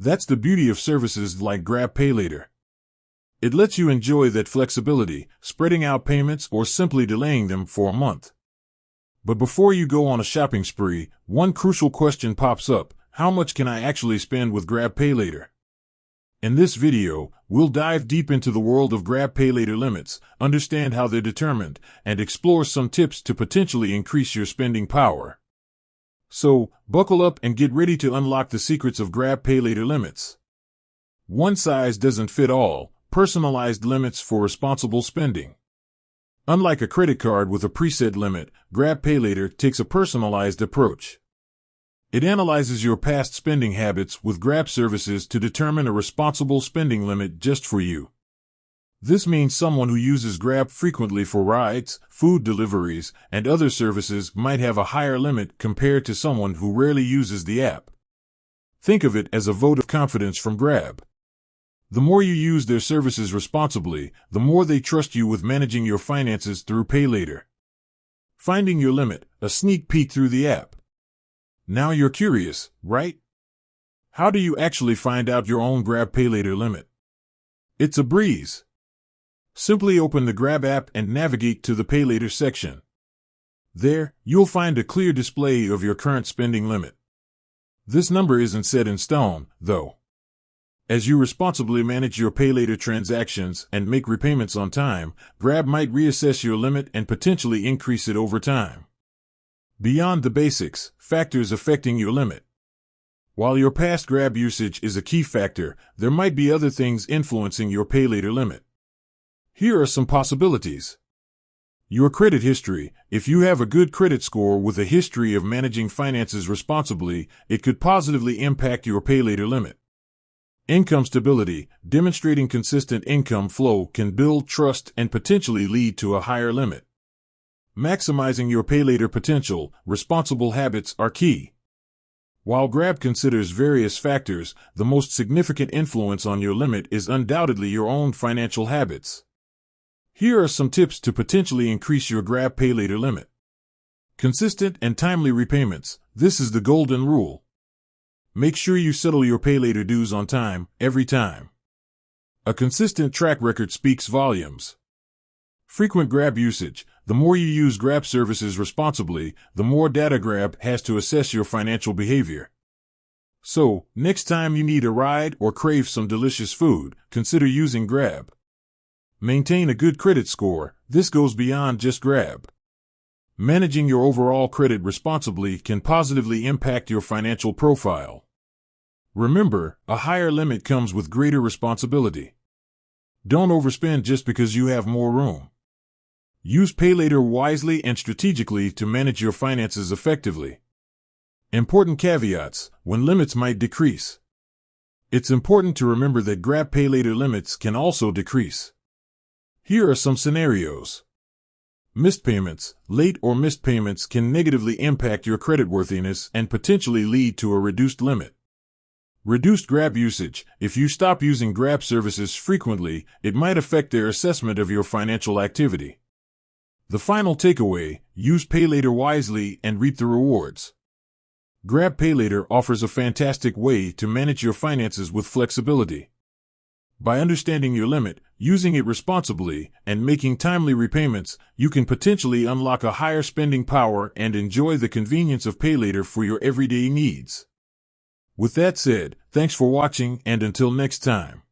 That's the beauty of services like Grab PayLater. It lets you enjoy that flexibility, spreading out payments or simply delaying them for a month. But before you go on a shopping spree, one crucial question pops up: how much can I actually spend with Grab PayLater? In this video, we'll dive deep into the world of Grab PayLater limits, understand how they're determined, and explore some tips to potentially increase your spending power. So, buckle up and get ready to unlock the secrets of Grab PayLater limits. One size doesn't fit all. Personalized limits for responsible spending. Unlike a credit card with a preset limit, Grab PayLater takes a personalized approach. It analyzes your past spending habits with Grab services to determine a responsible spending limit just for you. This means someone who uses Grab frequently for rides, food deliveries, and other services might have a higher limit compared to someone who rarely uses the app. Think of it as a vote of confidence from Grab. The more you use their services responsibly, the more they trust you with managing your finances through PayLater. Finding your limit, a sneak peek through the app. Now you're curious, right? How do you actually find out your own Grab PayLater limit? It's a breeze. Simply open the Grab app and navigate to the PayLater section. There, you'll find a clear display of your current spending limit. This number isn't set in stone, though. As you responsibly manage your PayLater transactions and make repayments on time, Grab might reassess your limit and potentially increase it over time. Beyond the basics, factors affecting your limit. While your past Grab usage is a key factor, there might be other things influencing your PayLater limit. Here are some possibilities. Your credit history. If you have a good credit score with a history of managing finances responsibly, it could positively impact your PayLater limit. Income stability. Demonstrating consistent income flow can build trust and potentially lead to a higher limit. Maximizing your PayLater potential. Responsible habits are key. While Grab considers various factors, the most significant influence on your limit is undoubtedly your own financial habits. Here are some tips to potentially increase your Grab PayLater limit. Consistent and timely repayments. This is the golden rule. Make sure you settle your PayLater dues on time, every time. A consistent track record speaks volumes. Frequent Grab usage. The more you use Grab services responsibly, the more data Grab has to assess your financial behavior. So, next time you need a ride or crave some delicious food, consider using Grab. Maintain a good credit score. This goes beyond just Grab. Managing your overall credit responsibly can positively impact your financial profile. Remember, a higher limit comes with greater responsibility. Don't overspend just because you have more room. Use PayLater wisely and strategically to manage your finances effectively. Important caveats: when limits might decrease. It's important to remember that Grab PayLater limits can also decrease. Here are some scenarios. Missed payments. Late or missed payments can negatively impact your creditworthiness and potentially lead to a reduced limit. Reduced Grab usage. If you stop using Grab services frequently, it might affect their assessment of your financial activity. The final takeaway: use PayLater wisely and reap the rewards. Grab PayLater offers a fantastic way to manage your finances with flexibility. By understanding your limit, using it responsibly, and making timely repayments, you can potentially unlock a higher spending power and enjoy the convenience of PayLater for your everyday needs. With that said, thanks for watching, and until next time.